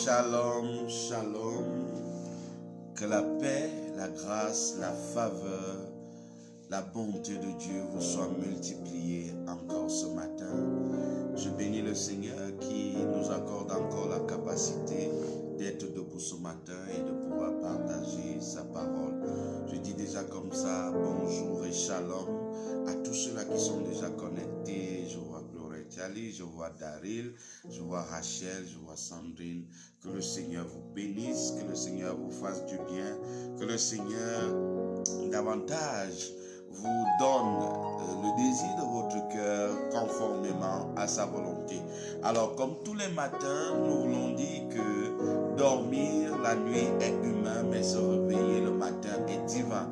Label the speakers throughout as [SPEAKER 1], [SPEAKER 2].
[SPEAKER 1] Shalom, shalom, que la paix, la grâce, la faveur, la bonté de Dieu vous soit multipliée encore ce matin. Je bénis le Seigneur qui nous accorde encore la capacité d'être debout ce matin et de pouvoir partager sa parole. Je dis déjà comme ça, bonjour et shalom à tous ceux-là qui sont déjà connectés. Je vois Gloretiali, je vois Daryl, je vois Rachel, je vois Sandrine. Que le Seigneur vous bénisse, que le Seigneur vous fasse du bien, que le Seigneur davantage vous donne le désir de votre cœur conformément à sa volonté. Alors, comme tous les matins, nous voulons dire que dormir la nuit est humain, mais se réveiller le matin est divin.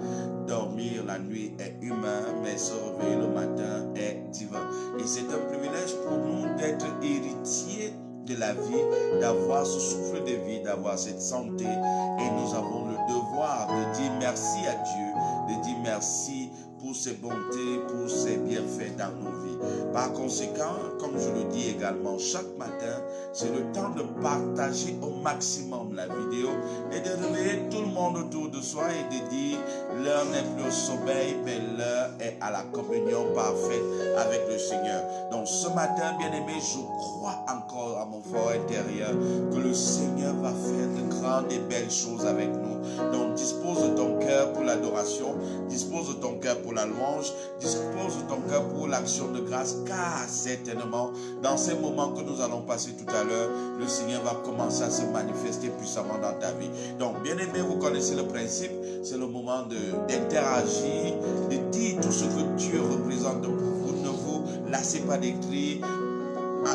[SPEAKER 1] Dormir la nuit est humain, mais se réveiller le matin est divin. Et c'est un privilège pour nous d'être héritiers de la vie, d'avoir ce souffle de vie, d'avoir cette santé. Et nous avons le devoir de dire merci à Dieu, de dire merci pour ses bontés, pour ses bienfaits dans nos vies. Par conséquent, comme je le dis également chaque matin, c'est le temps de partager au maximum la vidéo et de réveiller tout le monde autour de soi et de dire l'heure n'est plus au sommeil, mais l'heure est à la communion parfaite avec le Seigneur. Donc ce matin, bien-aimé, je crois encore à mon fort intérieur que le Seigneur va faire de grandes et belles choses avec nous. Donc dispose de ton cœur pour l'adoration, dispose de ton cœur pour la louange, dispose de ton cœur pour l'action de grâce, car certainement, dans ces moments que nous allons passer tout à l'heure, le Seigneur va commencer à se manifester puissamment dans ta vie. Donc, bien aimé, vous connaissez le principe, c'est le moment d'interagir, de dire tout ce que Dieu représente pour vous. Ne vous lassez pas d'écrire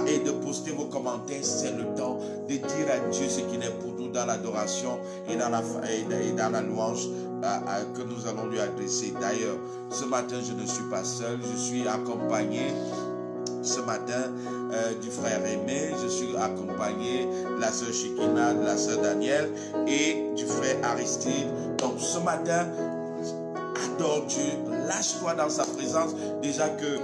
[SPEAKER 1] et de poster vos commentaires. C'est le temps de dire à Dieu ce qu'il est pour nous dans l'adoration et dans la louange que nous allons lui adresser. D'ailleurs, ce matin, je ne suis pas seul, je suis accompagné ce matin du frère Aimé, je suis accompagné de la sœur Shikina, de la sœur Daniel et du frère Aristide. Donc ce matin, adore Dieu, lâche-toi dans sa présence. Déjà que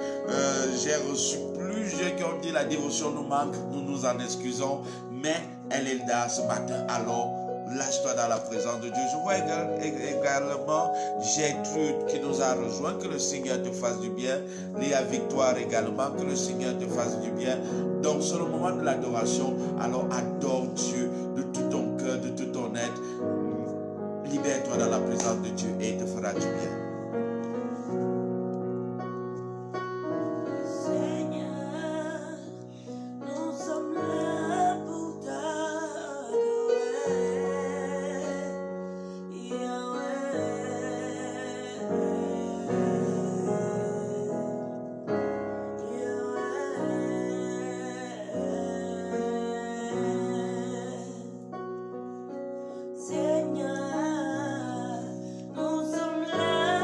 [SPEAKER 1] j'ai reçu plusieurs qui ont dit la dévotion nous manque, nous nous en excusons, mais elle est là ce matin, alors lâche-toi dans la présence de Dieu. Je vois également Gertrude qui nous a rejoint. Que le Seigneur te fasse du bien. Léa Victoire également. Que le Seigneur te fasse du bien. Donc c'est le moment de l'adoration. Alors adore Dieu de tout ton cœur, de tout ton être. Libère-toi dans la présence de Dieu et il te fera du bien.
[SPEAKER 2] Seigneur, nous sommes là.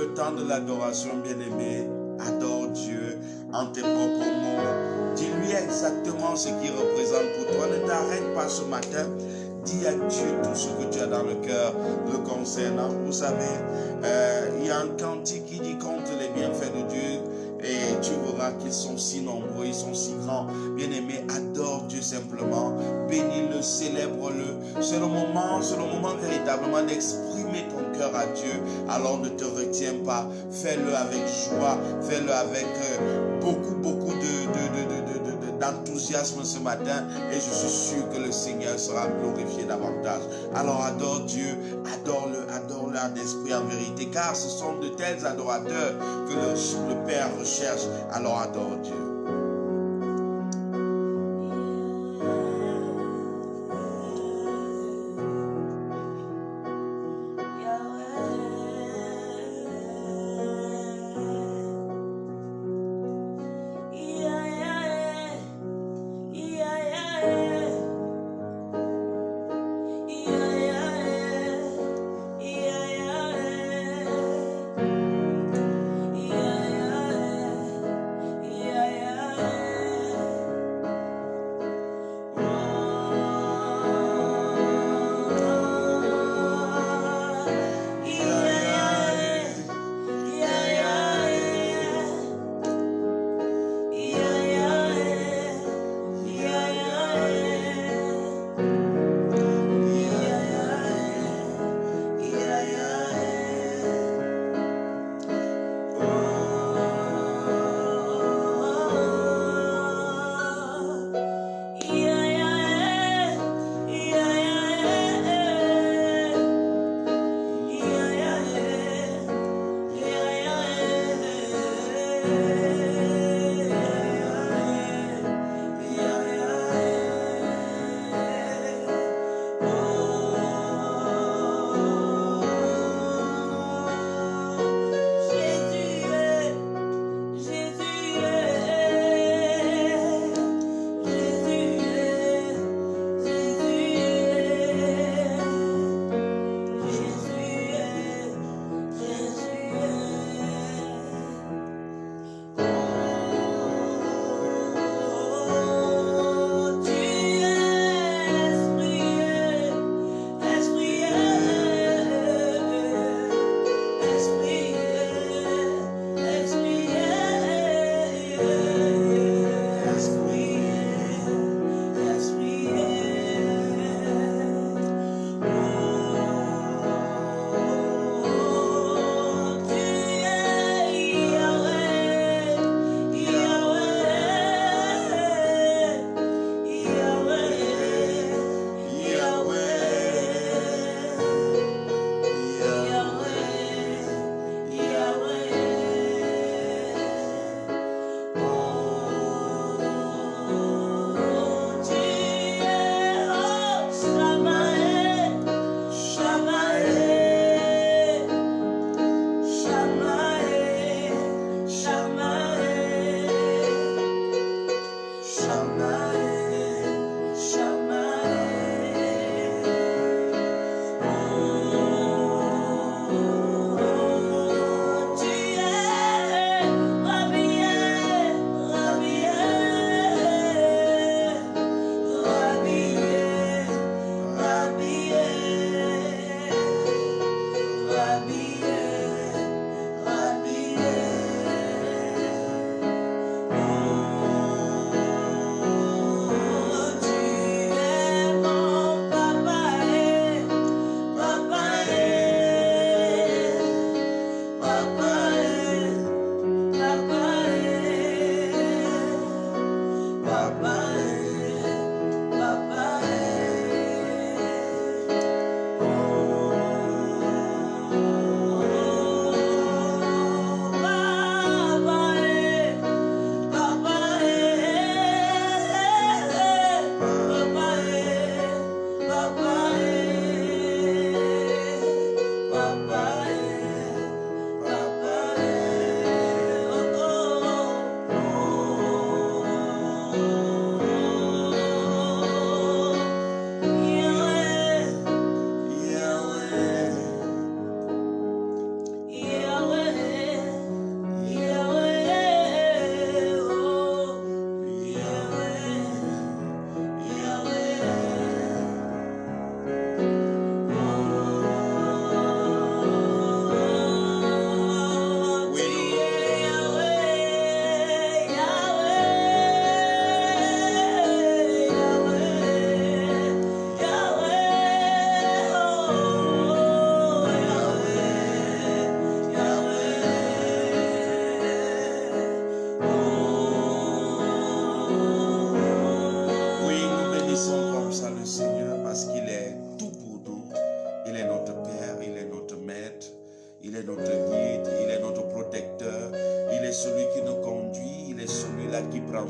[SPEAKER 1] le temps de l'adoration, bien-aimé. Adore Dieu en tes propres mots. Dis-lui exactement ce qu'il représente pour toi. Ne t'arrête pas ce matin. Dis à Dieu tout ce que tu as dans le cœur le concernant. Vous savez, il y a un cantique qui dit compte les bienfaits de Dieu et tu verras qu'ils sont si nombreux, ils sont si grands. Bien-aimé, adore Dieu simplement, bénis-le, célèbre-le. C'est le moment véritablement d'exprimer ton cœur à Dieu. Alors ne te retiens pas, fais-le avec joie, fais-le avec beaucoup d'enthousiasme ce matin et je suis sûr que le Seigneur sera glorifié davantage. Alors adore Dieu, adore-le en esprit, en vérité, car ce sont de tels adorateurs que le Père recherche. Alors adore Dieu.
[SPEAKER 2] Yeah.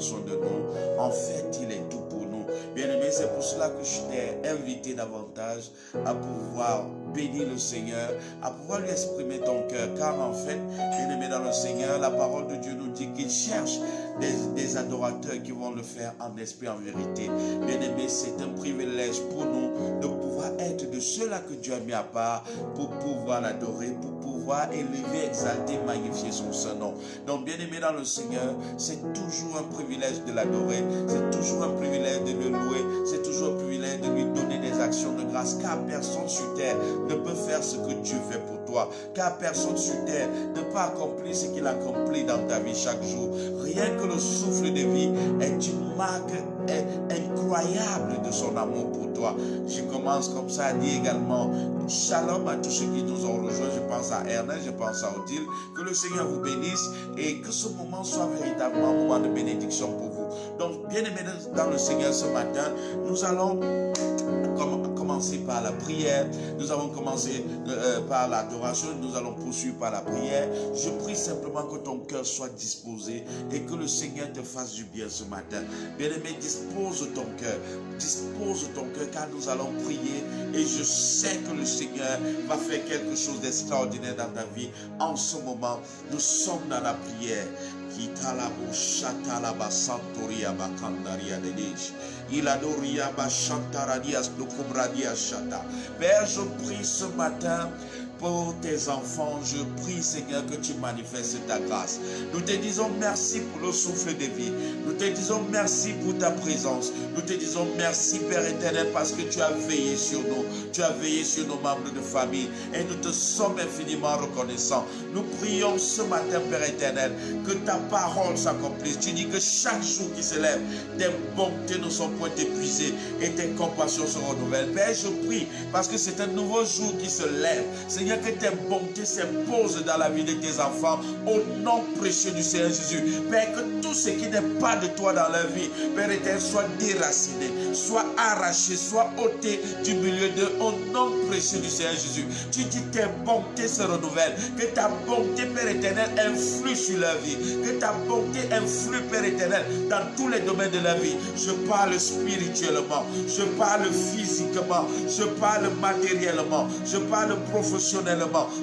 [SPEAKER 1] soin de nous. En fait, il est tout pour nous. Bien-aimé, c'est pour cela que je t'ai invité davantage à pouvoir bénir le Seigneur, à pouvoir lui exprimer ton cœur. Car en fait, bien-aimé dans le Seigneur, la parole de Dieu nous dit qu'il cherche des adorateurs qui vont le faire en esprit, en vérité. Bien-aimé, c'est un privilège pour nous de pouvoir être de ceux-là que Dieu a mis à part pour pouvoir l'adorer, pour pouvoir élever, exalter, magnifier son Saint-Nom. Donc, bien-aimé dans le Seigneur, c'est toujours un privilège de l'adorer, c'est toujours un privilège de le louer, c'est toujours un privilège de lui donner des actions de grâce, car personne sur terre ne peut faire ce que Dieu fait pour toi, car personne sur terre ne peut accomplir ce qu'il accomplit dans ta vie chaque jour. Rien que le souffle de vie est une marque incroyable de son amour pour toi. Je commence comme ça à dire également shalom à tous ceux qui nous ont rejoints. Je pense à Ernest, je pense à Odile. Que le Seigneur vous bénisse et que ce moment soit véritablement un moment de bénédiction pour vous. Donc, bien-aimés dans le Seigneur, ce matin, nous allons commencer par la prière. Nous avons commencé par l'adoration. Nous allons poursuivre par la prière. Je prie simplement que ton cœur soit disposé et que le Seigneur te fasse du bien ce matin. Bien-aimé, dispose ton cœur. Dispose ton cœur car nous allons prier et je sais que le Seigneur va faire quelque chose d'extraordinaire dans ta vie. En ce moment, nous sommes dans la prière. Père, je prie ce matin pour tes enfants, je prie Seigneur que tu manifestes ta grâce. Nous te disons merci pour le souffle de vie. Nous te disons merci pour ta présence. Nous te disons merci Père éternel parce que tu as veillé sur nous. Tu as veillé sur nos membres de famille et nous te sommes infiniment reconnaissants. Nous prions ce matin Père éternel que ta parole s'accomplisse. Tu dis que chaque jour qui se lève, tes bontés ne sont point épuisées et tes compassions se renouvellent. Père, je prie parce que c'est un nouveau jour qui se lève. Seigneur, que tes bontés s'imposent dans la vie de tes enfants au nom précieux du Seigneur Jésus. Père, que tout ce qui n'est pas de toi dans leur vie, Père éternel, soit déraciné, soit arraché, soit ôté du milieu d'eux au nom précieux du Seigneur Jésus. Tu dis tes bontés se renouvellent, que ta bonté, Père éternel, influe sur leur vie, que ta bonté influe, Père éternel, dans tous les domaines de la vie. Je parle spirituellement, je parle physiquement, je parle matériellement, je parle professionnellement,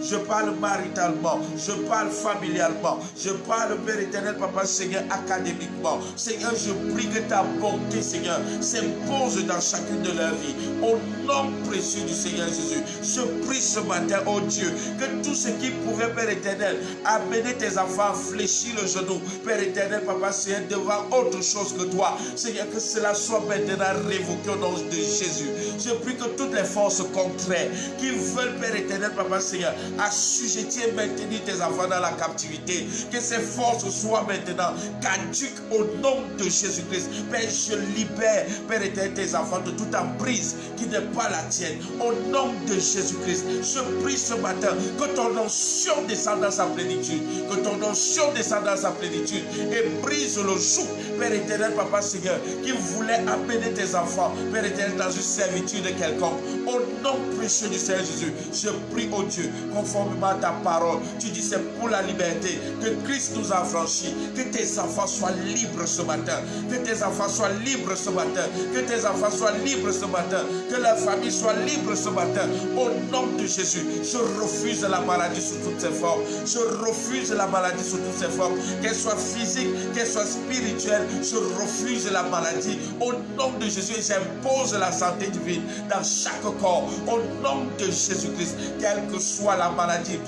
[SPEAKER 1] je parle maritalement, je parle familialement, je parle, Père éternel, Papa Seigneur, académiquement. Seigneur, je prie que ta bonté, Seigneur, s'impose dans chacune de leurs vies. Au nom précieux du Seigneur Jésus, je prie ce matin, oh Dieu, que tout ce qui pouvait, Père éternel, amener tes enfants à fléchir le genou, Père éternel, Papa Seigneur, devant autre chose que toi, Seigneur, que cela soit maintenant révoqué au nom de Jésus. Je prie que toutes les forces contraires qui veulent, Père éternel, Papa Seigneur, assujettir et maintenir tes enfants dans la captivité, que ces forces soient maintenant caduques au nom de Jésus-Christ. Père, je libère, Père éternel, tes enfants de toute emprise qui n'est pas la tienne. Au nom de Jésus-Christ, je prie ce matin que ton onction descende dans sa plénitude, que ton onction descende dans sa plénitude et brise le joug, Père éternel, Papa Seigneur, qui voulait amener tes enfants, Père éternel, dans une servitude quelconque. Au nom précieux du Seigneur Jésus, je prie, oh Dieu, conformément à ta parole, tu dis c'est pour la liberté que Christ nous a franchis. Que tes enfants soient libres ce matin, que tes enfants soient libres ce matin, que tes enfants soient libres ce matin, que la famille soit libre ce matin. Au nom de Jésus, je refuse la maladie sous toutes ses formes. Je refuse la maladie sous toutes ses formes, qu'elle soit physique, qu'elle soit spirituelle. Je refuse la maladie. Au nom de Jésus, j'impose la santé divine dans chaque corps. Au nom de Jésus-Christ, quelle que soit la maladie,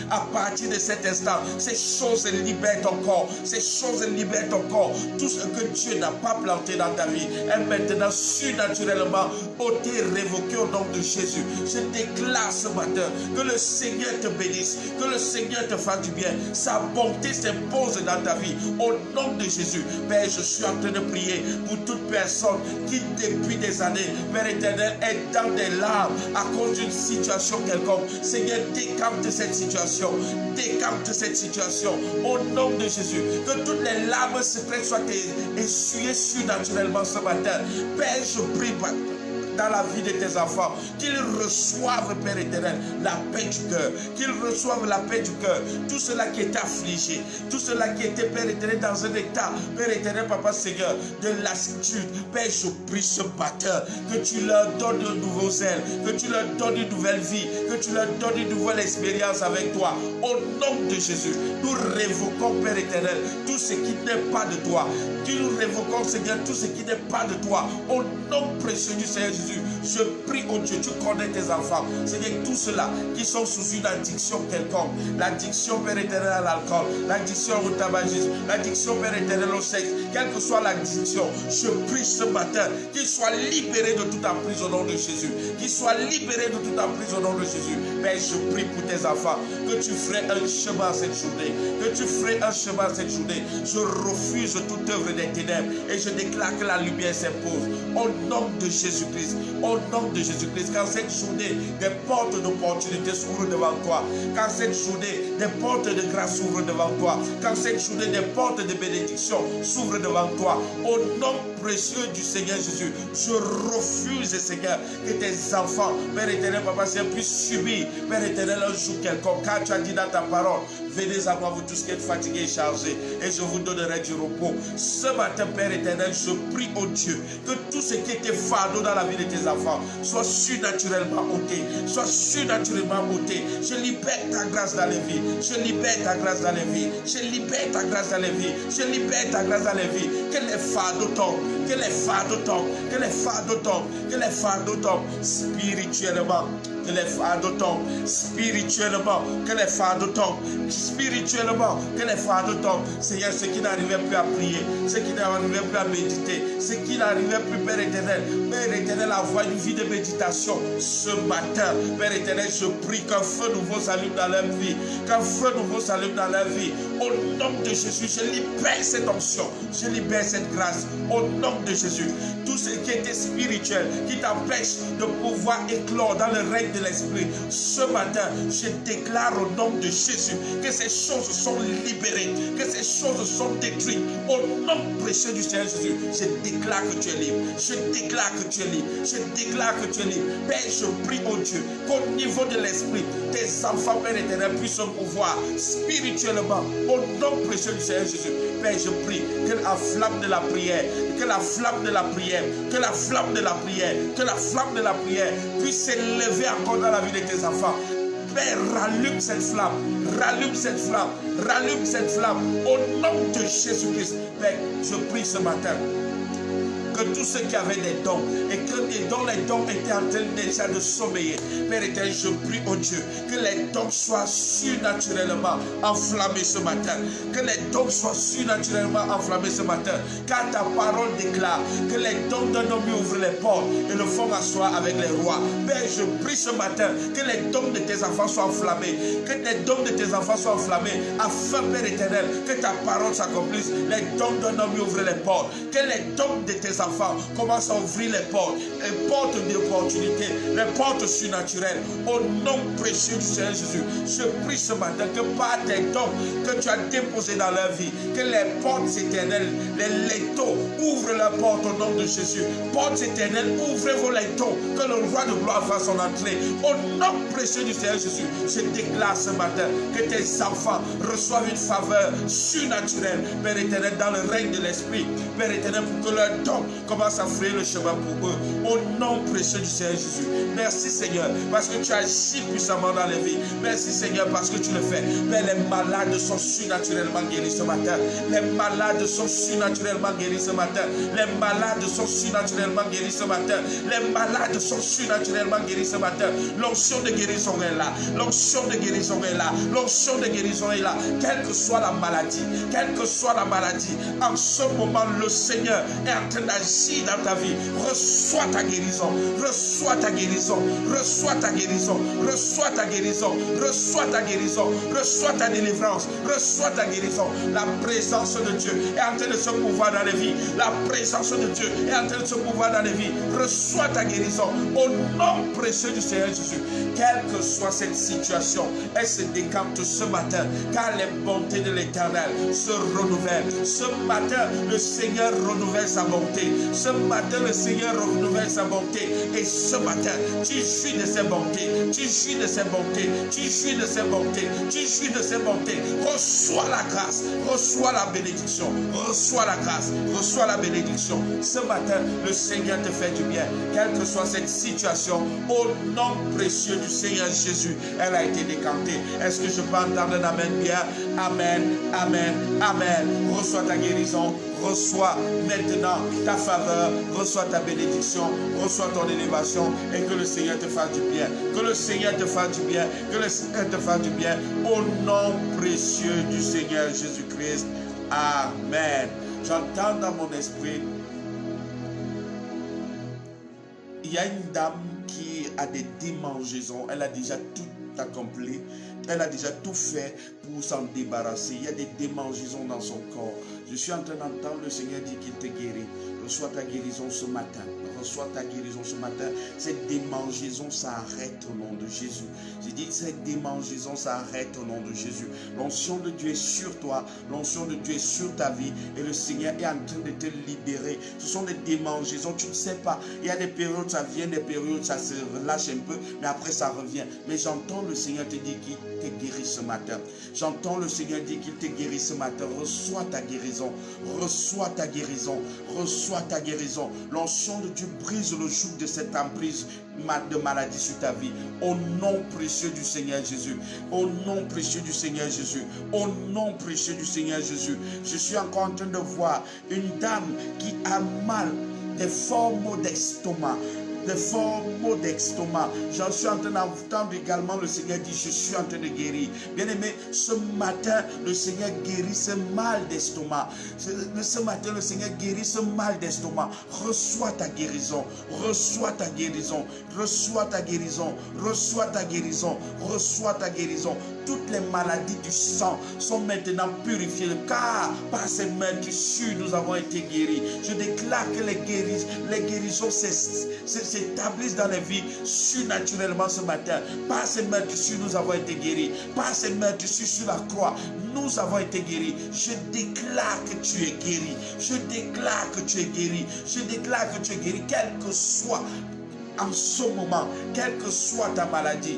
[SPEAKER 1] à partir de cet instant, ces choses libèrent ton corps, ces choses libèrent ton corps. Tout ce que Dieu n'a pas planté dans ta vie est maintenant surnaturellement ôté, révoqué au nom de Jésus. Je déclare ce matin que le Seigneur te bénisse, que le Seigneur te fasse du bien. Sa bonté s'impose dans ta vie au nom de Jésus. Père, je suis en train de prier pour toute personne qui depuis des années, Père éternel, est dans des larmes à cause d'une situation quelconque. Seigneur, décante cette situation, décante cette situation au nom de Jésus. Que toutes les larmes secrètes soient essuyées surnaturellement ce matin. Père, je prie dans la vie de tes enfants. Qu'ils reçoivent, Père éternel, la paix du cœur. Qu'ils reçoivent la paix du cœur. Tout cela qui est affligé, tout cela qui était, Père éternel, dans un état, Père éternel, Papa Seigneur, de lassitude. Père, je prie ce matin que tu leur donnes de nouveaux ailes, que tu leur donnes une nouvelle vie, que tu leur donnes une nouvelle expérience avec toi. Au nom de Jésus, nous révoquons, Père éternel, tout ce qui n'est pas de toi. Nous révoquons, Seigneur, tout ce qui n'est pas de toi. Au nom précieux du Seigneur Jésus, je prie, oh Dieu, tu connais tes enfants. Seigneur, tous ceux-là qui sont sous une addiction quelconque, l'addiction, Père éternel, à l'alcool, l'addiction au tabagisme, l'addiction, Père éternel, au sexe, quelle que soit l'addiction, je prie ce matin qu'ils soient libérés de toute emprise au nom de Jésus. Qu'ils soient libérés de toute emprise au nom de Jésus. Mais je prie pour tes enfants que tu ferais un chemin cette journée. Que tu ferais un chemin cette journée. Je refuse toute œuvre des ténèbres et je déclare que la lumière s'impose. Au nom de Jésus-Christ. Au nom de Jésus-Christ. Quand cette journée, des portes d'opportunité s'ouvrent devant toi. Quand cette journée, des portes de grâce s'ouvrent devant toi. Quand cette journée, des portes de bénédiction s'ouvrent devant toi. Au nom précieux du Seigneur Jésus, je refuse, Seigneur, que tes enfants, Père éternel, Papa Seigneur, puissent subir, Père éternel, un jour quelconque. Car tu as dit dans ta parole, venez à moi, vous tous qui êtes fatigués et chargés, et je vous donnerai du repos. Ce matin, Père éternel, je prie au Dieu que tout ce qui était fardeau dans la vie de tes enfants soit surnaturellement ôté, soit surnaturellement ôté. Je libère ta grâce dans les vies, je libère ta grâce dans les vies, je libère ta grâce dans les vies, je libère ta grâce dans les vies. Que les fardeaux tombent, que les fardeaux tombent, que les fardeaux tombent, que les fardeaux tombent spirituellement. Que les fardeaux tombent spirituellement, que les fardeaux tombent spirituellement, que les fardeaux tombent. Seigneur, ceux qui n'arrivaient plus à prier, ceux qui n'arrivaient plus à méditer, ceux qui n'arrivaient plus, Père éternel, à avoir une vie de méditation. Ce matin, Père éternel, je prie qu'un feu nouveau s'allume dans leur vie, qu'un feu nouveau s'allume dans leur vie. Au nom de Jésus, je libère cette onction, je libère cette grâce. Au nom de Jésus, tout ce qui était spirituel, qui t'empêche de pouvoir éclore dans le règne de l'esprit, ce matin, je déclare au nom de Jésus que ces choses sont libérées, que ces choses sont détruites. Au nom précieux du Seigneur Jésus, je déclare que tu es libre. Je déclare que tu es libre. Je déclare que tu es libre. Père, je prie au Dieu qu'au niveau de l'esprit, tes enfants, Père éternel, puissent se pouvoir spirituellement. Au nom précieux du Seigneur Jésus, Père, je prie que la flamme de la prière, que la flamme de la prière, que la flamme de la prière, que la flamme de la prière puisse s'élever encore dans la vie de tes enfants. Père, rallume cette flamme, rallume cette flamme, rallume cette flamme. Au nom de Jésus-Christ, Père, je prie ce matin que tous ceux qui avaient des dons et que les dons étaient en train déjà de sommeiller, Père éternel, je prie au Dieu que les dons soient surnaturellement enflammés ce matin, que les dons soient surnaturellement enflammés ce matin, car ta parole déclare que les dons d'un homme ouvrent les portes et le font asseoir avec les rois. Père, je prie ce matin que les dons de tes enfants soient enflammés, que les dons de tes enfants soient enflammés, afin, Père éternel, que ta parole s'accomplisse. Les dons d'un homme ouvrent les portes, que les dons de tes enfants commence à ouvrir les portes d'opportunité, les portes surnaturelles. Au nom précieux du Seigneur Jésus, je prie ce matin que par tes dons que tu as déposés dans leur vie, que les portes éternelles, les lettons, ouvrent leurs portes au nom de Jésus. Portes éternelles, ouvrez vos lettons, que le roi de gloire fasse son entrée. Au nom précieux du Seigneur Jésus, je déclare ce matin que tes enfants reçoivent une faveur surnaturelle, Père éternel, dans le règne de l'Esprit. Père éternel, pour que leurs dons commence à frayer le chemin pour eux. Au nom précieux du Seigneur Jésus. Merci Seigneur, parce que tu agis puissamment dans les vies. Merci Seigneur, parce que tu le fais. Mais les malades sont surnaturellement guéris ce matin. Les malades sont surnaturellement guéris ce matin. Les malades sont surnaturellement guéris ce matin. Les malades sont surnaturellement guéris ce matin. L'onction de guérison est là. L'onction de guérison est là. L'onction de guérison est là. Quelle que soit la maladie, quelle que soit la maladie, en ce moment, le Seigneur est en train d'agir dans ta vie. Reçois ta guérison. Reçois ta guérison. Reçois ta guérison. Reçois ta guérison. Reçois ta guérison. Reçois ta délivrance. Reçois ta guérison. La présence de Dieu est en train de se mouvoir dans les vies. La présence de Dieu est en train de se mouvoir dans les vies. Reçois ta guérison. Au nom précieux du Seigneur Jésus. Quelle que soit cette situation, elle se décante ce matin. Car les bontés de l'Éternel se renouvellent. Ce matin, le Seigneur renouvelle sa bonté. Ce matin, le Seigneur renouvelle sa bonté. Et ce matin, tu jouis de ses bontés. Tu jouis de ses bontés. Tu jouis de ses bontés. Tu jouis de ses bontés. Reçois la grâce. Reçois la bénédiction. Reçois la grâce. Reçois la bénédiction. Ce matin, le Seigneur te fait du bien. Quelle que soit cette situation, au nom précieux du Seigneur Jésus, elle a été décantée. Est-ce que je peux entendre un amen bien? Amen, amen, amen. Reçois ta guérison. Reçois maintenant ta faveur, reçois ta bénédiction, reçois ton élévation et que le Seigneur te fasse du bien. Que le Seigneur te fasse du bien, que le Seigneur te fasse du bien au nom précieux du Seigneur Jésus-Christ. Amen. J'entends dans mon esprit, il y a une dame qui a des démangeaisons, elle a déjà tout accompli. Elle a déjà tout fait pour s'en débarrasser. Il y a des démangeaisons dans son corps. Je suis en train d'entendre le Seigneur dire qu'il te guérit. Reçois ta guérison ce matin. Reçois ta guérison ce matin. Cette démangeaison s'arrête au nom de Jésus. J'ai dit cette démangeaison s'arrête au nom de Jésus. L'onction de Dieu est sur toi. L'onction de Dieu est sur ta vie. Et le Seigneur est en train de te libérer. Ce sont des démangeaisons. Tu ne sais pas. Il y a des périodes où ça vient, des périodes où ça se relâche un peu. Mais après ça revient. Mais j'entends le Seigneur te dire qu'il te guérit ce matin. J'entends le Seigneur dire qu'il te guérit ce matin. Reçois ta guérison. Reçois ta guérison. Reçois ta guérison. L'onction de Dieu brise le joug de cette emprise de maladie sur ta vie. Au nom précieux du Seigneur Jésus. Au nom précieux du Seigneur Jésus. Au nom précieux du Seigneur Jésus. Je suis encore en train de voir une dame qui a mal, des forts maux d'estomac. Des forts maux d'estomac. J'en suis en train d'entendre également le Seigneur dit, je suis en train de guérir. Bien aimé, ce matin, le Seigneur guérit ce mal d'estomac. Ce matin, le Seigneur guérit ce mal d'estomac. Reçois ta guérison. Reçois ta guérison. Reçois ta guérison. Reçois ta guérison. Reçois ta guérison. Toutes les maladies du sang sont maintenant purifiées, car par ces meurtrissures, nous avons été guéris. Je déclare que les guérisons s'établissent dans les vies surnaturellement ce matin. Par ces meurtrissures, nous avons été guéris. Par ces meurtrissures sur la croix, nous avons été guéris. Je déclare que tu es guéri. Je déclare que tu es guéri. Je déclare que tu es guéri, quel que soit en ce moment, quelle que soit ta maladie.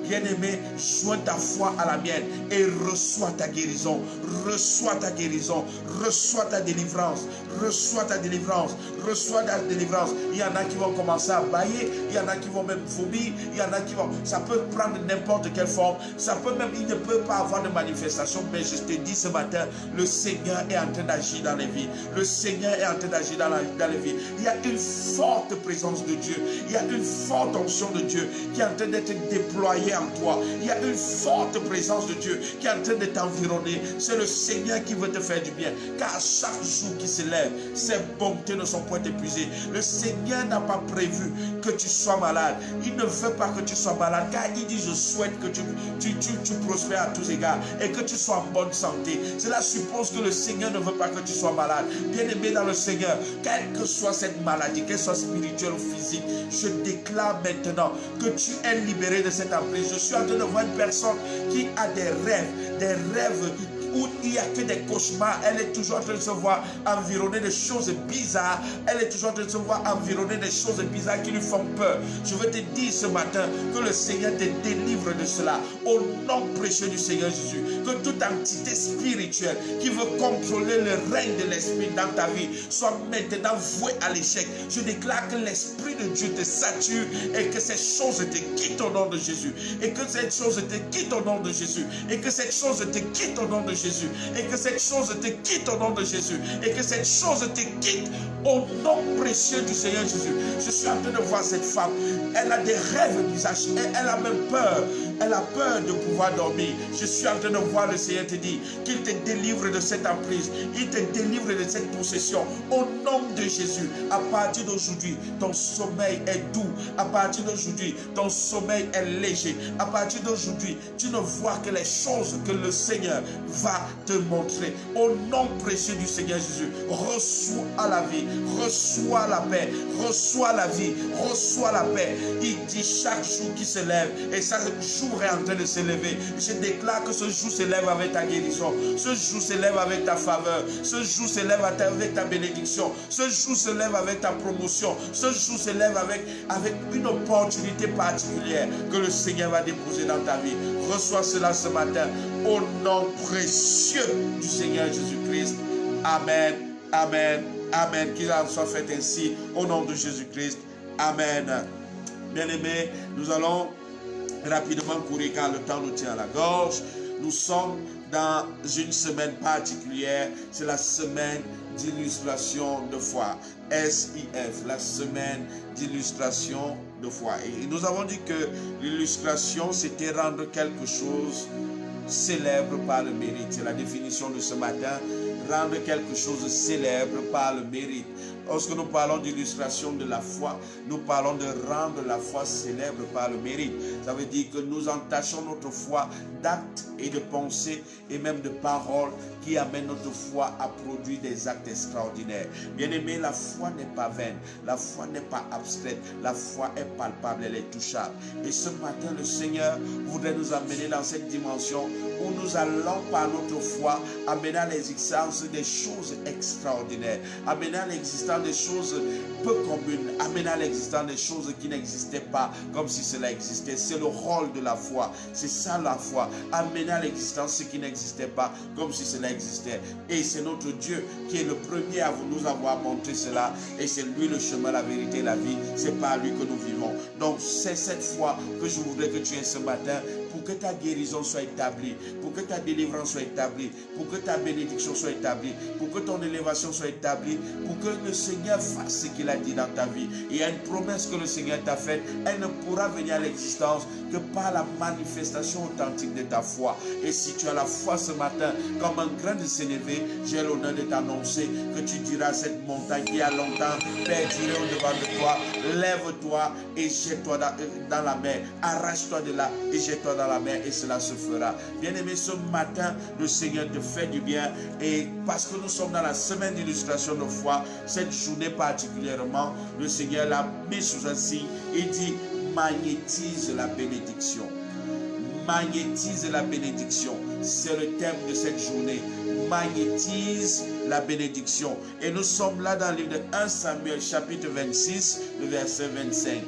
[SPEAKER 1] Bien-aimé, joins ta foi à la mienne et reçois ta guérison. Reçois ta guérison. Reçois ta délivrance. Reçois ta délivrance. Reçois ta délivrance. Il y en a qui vont commencer à bâiller. Il y en a qui vont même vomir. Il y en a qui vont... Ça peut prendre n'importe quelle forme. Ça peut même... Il ne peut pas avoir de manifestation. Mais je te dis ce matin, le Seigneur est en train d'agir dans les vies. Le Seigneur est en train d'agir dans les vies. Il y a une forte présence de Dieu. Il y a une forte onction de Dieu qui est en train d'être déployée en toi. Il y a une forte présence de Dieu qui est en train de t'environner. C'est le Seigneur qui veut te faire du bien. Car chaque jour qui se lève, ses bontés ne sont point épuisées. Le Seigneur n'a pas prévu que tu sois malade. Il ne veut pas que tu sois malade, car il dit, je souhaite que tu prospères à tous égards et que tu sois en bonne santé. Cela suppose que le Seigneur ne veut pas que tu sois malade. Bien-aimé dans le Seigneur, quelle que soit cette maladie, qu'elle soit spirituelle ou physique, je déclare maintenant que tu es libéré de cette emprise. Je suis en train de voir une personne qui a des rêves où il n'y a que des cauchemars. Elle est toujours en train de se voir environnée de choses bizarres. Elle est toujours en train de se voir environnée de choses bizarres qui lui font peur. Je veux te dire ce matin que le Seigneur te délivre de cela. Au nom précieux du Seigneur Jésus. Que toute entité spirituelle qui veut contrôler le règne de l'esprit dans ta vie soit maintenant vouée à l'échec. Je déclare que l'Esprit de Dieu te sature et que ces choses te quittent au nom de Jésus. Et que cette chose te quitte au nom de Jésus. Et que cette chose te quitte au nom de Jésus. Et que cette chose te quitte au nom de Jésus. Et que cette chose te quitte au nom précieux du Seigneur Jésus. Je suis en train de voir cette femme. Elle a des rêves bizarres. Elle a même peur. Elle a peur de pouvoir dormir. Je suis en train de voir le Seigneur te dire qu'il te délivre de cette emprise. Il te délivre de cette possession. Au nom de Jésus. À partir d'aujourd'hui, ton sommeil est doux. À partir d'aujourd'hui, ton sommeil est léger. À partir d'aujourd'hui, tu ne vois que les choses que le Seigneur va va te montrer. Au nom précieux du Seigneur Jésus, reçois la vie, reçois la paix, reçois la vie, reçois la paix. Il dit chaque jour qui se lève, et chaque jour est en train de se lever. Je déclare que ce jour se lève avec ta guérison, ce jour se lève avec ta faveur, ce jour se lève avec ta bénédiction, ce jour se lève avec ta promotion, ce jour se lève avec une opportunité particulière que le Seigneur va déposer dans ta vie. Reçois cela ce matin au nom précieux du Seigneur Jésus-Christ. Amen, amen, amen. Qu'il en soit fait ainsi au nom de Jésus-Christ. Amen. Bien-aimés, nous allons rapidement courir car le temps nous tient à la gorge. Nous sommes dans une semaine particulière, c'est la semaine d'illustration de foi. SIF, la semaine d'illustration de foi. Et nous avons dit que l'illustration, c'était rendre quelque chose célèbre par le mérite. C'est la définition de ce matin. Rendre quelque chose célèbre par le mérite. Lorsque nous parlons d'illustration de la foi, nous parlons de rendre la foi célèbre par le mérite. Ça veut dire que nous entachons notre foi d'actes et de pensées et même de paroles qui amènent notre foi à produire des actes extraordinaires. Bien-aimé, la foi n'est pas vaine, la foi n'est pas abstraite, la foi est palpable, elle est touchable. Et ce matin, le Seigneur voudrait nous amener dans cette dimension où nous allons par notre foi amener à l'existence des choses extraordinaires, amener à l'existence des choses peu communes, amener à l'existence des choses qui n'existaient pas comme si cela existait. C'est le rôle de la foi, c'est ça la foi, amener à l'existence ce qui n'existait pas comme si cela existait. Et c'est notre Dieu qui est le premier à nous avoir montré cela, et c'est lui le chemin, la vérité et la vie. C'est par lui que nous vivons. Donc c'est cette foi que je voudrais que tu aies ce matin, pour que ta guérison soit établie, pour que ta délivrance soit établie, pour que ta bénédiction soit établie, pour que ton élévation soit établie, pour que le Seigneur fasse ce qu'il a dit dans ta vie. Il y a une promesse que le Seigneur t'a faite, elle ne pourra venir à l'existence que par la manifestation authentique de ta foi. Et si tu as la foi ce matin, comme un grain de sénévé, j'ai l'honneur de t'annoncer que tu diras à cette montagne qui a longtemps perdu au-devant de toi, lève-toi et jette-toi dans la mer, arrache-toi de là et jette-toi dans la mer, et cela se fera. Bien-aimé, ce matin, le Seigneur te fait du bien, et parce que nous sommes dans la semaine d'illustration de foi, cette journée particulièrement, le Seigneur l'a mis sous un signe et dit: magnétise la bénédiction. Magnétise la bénédiction. C'est le thème de cette journée. Magnétise la bénédiction. Et nous sommes là dans le livre de 1 Samuel chapitre 26, le verset 25.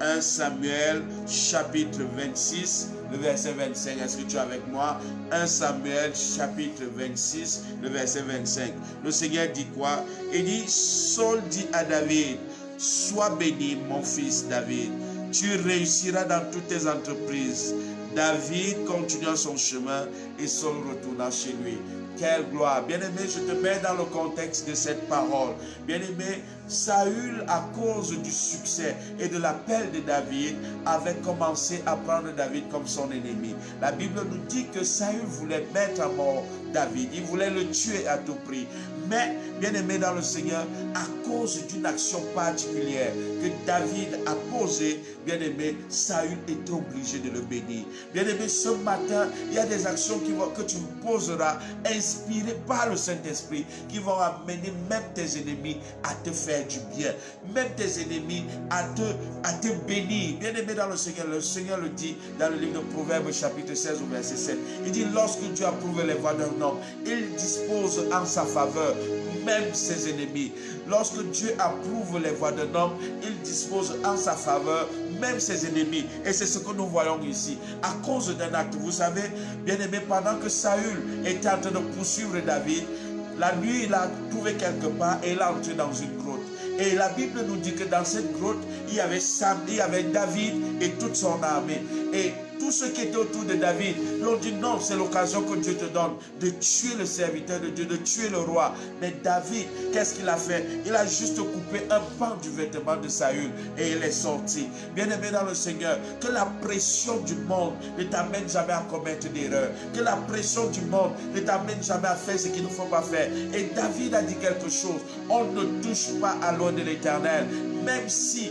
[SPEAKER 1] 1 Samuel chapitre 26, le verset 25. Est-ce que tu es avec moi? 1 Samuel chapitre 26, le verset 25. Le Seigneur dit quoi? Il dit: Saul dit à David: sois béni, mon fils David. Tu réussiras dans toutes tes entreprises. David continua son chemin et Saul retourna chez lui. Quelle gloire! Bien-aimé, je te mets dans le contexte de cette parole. Bien-aimé, Saül, à cause du succès et de l'appel de David, avait commencé à prendre David comme son ennemi. La Bible nous dit que Saül voulait mettre à mort David. Il voulait le tuer à tout prix. Mais, bien-aimé dans le Seigneur, à cause d'une action particulière que David a posée, bien-aimé, Saül est obligé de le bénir. Bien-aimé, ce matin, il y a des actions que tu poseras, inspirées par le Saint-Esprit, qui vont amener même tes ennemis à te faire du bien, même tes ennemis à te bénir. Bien-aimé dans le Seigneur le dit dans le livre de Proverbes chapitre 16 au verset 7. Il dit: lorsque Dieu approuve les voies d'un homme, il dispose en sa faveur même ses ennemis. Lorsque Dieu approuve les voies d'un homme, il dispose en sa faveur même ses ennemis. Et c'est ce que nous voyons ici. À cause d'un acte, vous savez, bien-aimé, pendant que Saül était en train de poursuivre David, la nuit, il a trouvé quelque part et il a entré dans une grotte. Et la Bible nous dit que dans cette grotte, il y avait David et toute son armée. Et tous ceux qui étaient autour de David lui ont dit: non, c'est l'occasion que Dieu te donne de tuer le serviteur de Dieu, de tuer le roi. Mais David, qu'est-ce qu'il a fait? Il a juste coupé un pan du vêtement de Saül et il est sorti. Bien-aimé dans le Seigneur, que la pression du monde ne t'amène jamais à commettre d'erreur. Que la pression du monde ne t'amène jamais à faire ce qu'il ne faut pas faire. Et David a dit quelque chose: on ne touche pas à l'eau de l'Éternel. Même si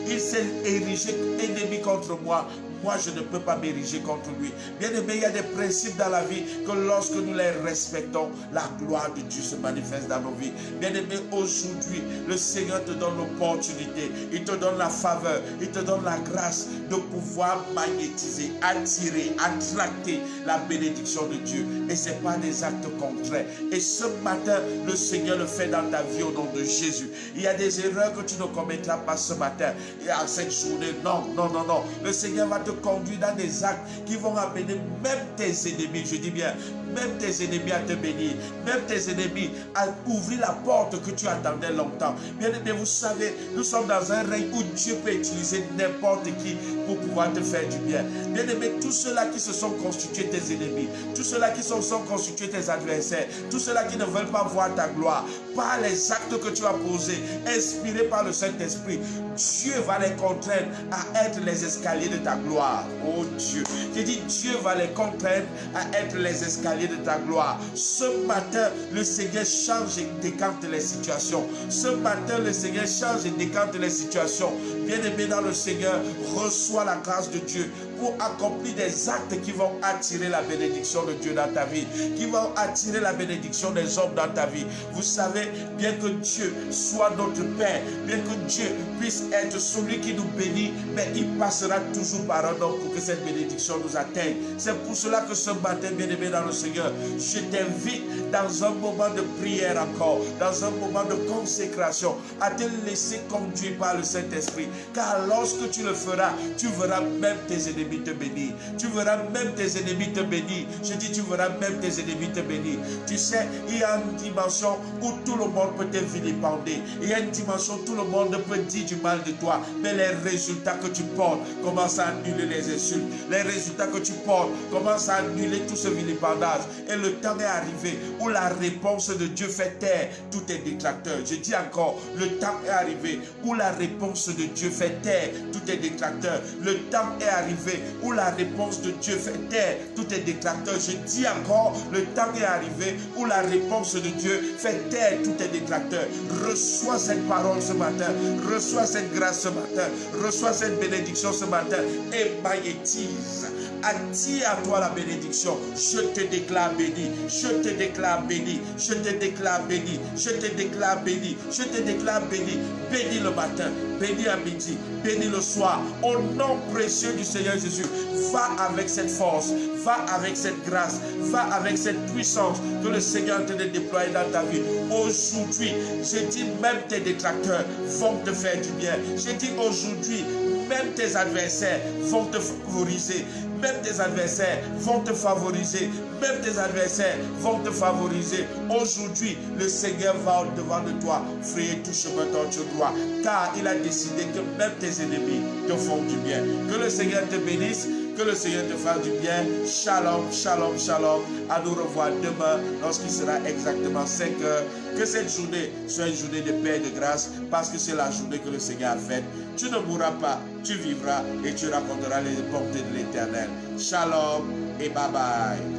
[SPEAKER 1] il s'est érigé ennemi contre moi, moi je ne peux pas m'ériger contre lui. Bien-aimé, il y a des principes dans la vie que lorsque nous les respectons, la gloire de Dieu se manifeste dans nos vies. Bien-aimé, aujourd'hui, le Seigneur te donne l'opportunité, il te donne la faveur, il te donne la grâce de pouvoir magnétiser, attirer, attracter la bénédiction de Dieu. Et ce n'est pas des actes contraires. Et ce matin, le Seigneur le fait dans ta vie au nom de Jésus. Il y a des erreurs que tu ne commettras pas ce matin et à cette journée. Non, non, non, non. Le Seigneur va te conduire dans des actes qui vont amener même tes ennemis, je dis bien, même tes ennemis à te bénir, même tes ennemis à ouvrir la porte que tu attendais longtemps. Bien aimé, vous savez, nous sommes dans un règne où Dieu peut utiliser n'importe qui pour pouvoir te faire du bien. Bien aimé, tous ceux-là qui se sont constitués tes ennemis, tous ceux-là qui se sont constitués tes adversaires, tous ceux-là qui ne veulent pas voir ta gloire, par les actes que tu as posés, inspirés par le Saint-Esprit, Dieu va les contraindre à être les escaliers de ta gloire. Oh Dieu, j'ai dit Dieu va les contraindre à être les escaliers de ta gloire. Ce matin, le Seigneur change et décante les situations. Ce matin, le Seigneur change et décante les situations. Bien-aimé dans le Seigneur, reçois la grâce de Dieu pour accomplir des actes qui vont attirer la bénédiction de Dieu dans ta vie, qui vont attirer la bénédiction des hommes dans ta vie. Vous savez, bien que Dieu soit notre Père, bien que Dieu puisse être celui qui nous bénit, mais il passera toujours par un homme pour que cette bénédiction nous atteigne. C'est pour cela que ce matin, bien-aimé dans le Seigneur, je t'invite dans un moment de prière encore, dans un moment de consécration, à te laisser conduire par le Saint-Esprit. Car lorsque tu le feras, tu verras même tes ennemis te bénir. Tu verras même tes ennemis te bénir. Je dis, tu verras même tes ennemis te bénir. Tu sais, il y a une dimension où tout le monde peut te vilipender. Il y a une dimension où tout le monde peut dire du mal de toi. Mais les résultats que tu portes commencent à annuler les insultes. Les résultats que tu portes commencent à annuler tout ce vilipendage. Et le temps est arrivé où la réponse de Dieu fait taire tous tes détracteurs. Je dis encore, le temps est arrivé où la réponse de Dieu fait taire tous tes détracteurs. Le temps est arrivé où la réponse de Dieu fait taire tous tes détracteurs. Je dis encore, le temps est arrivé où la réponse de Dieu fait taire tous tes détracteurs. Reçois cette parole ce matin, reçois cette grâce ce matin, reçois cette bénédiction ce matin et magnétise. Attire à toi la bénédiction. Je te déclare béni, je te déclare béni, je te déclare béni, je te déclare béni, je te déclare béni. Béni le matin, béni à midi, béni le soir. Au nom précieux du Seigneur Jésus, va avec cette force, va avec cette grâce, va avec cette puissance que le Seigneur est en train de déployer dans ta vie. Aujourd'hui, je dis même tes détracteurs vont te faire du bien. Je dis aujourd'hui, même tes adversaires vont te favoriser. Même tes adversaires vont te favoriser. Même tes adversaires vont te favoriser. Aujourd'hui, le Seigneur va au-devant de toi frayer tout chemin dont tu dois. Car il a décidé que même tes ennemis te font du bien. Que le Seigneur te bénisse. Que le Seigneur te fasse du bien. Shalom, shalom, shalom. À nous revoir demain lorsqu'il sera exactement 5 heures. Que cette journée soit une journée de paix et de grâce parce que c'est la journée que le Seigneur a faite. Tu ne mourras pas, tu vivras et tu raconteras les bontés de l'Éternel. Shalom et bye bye.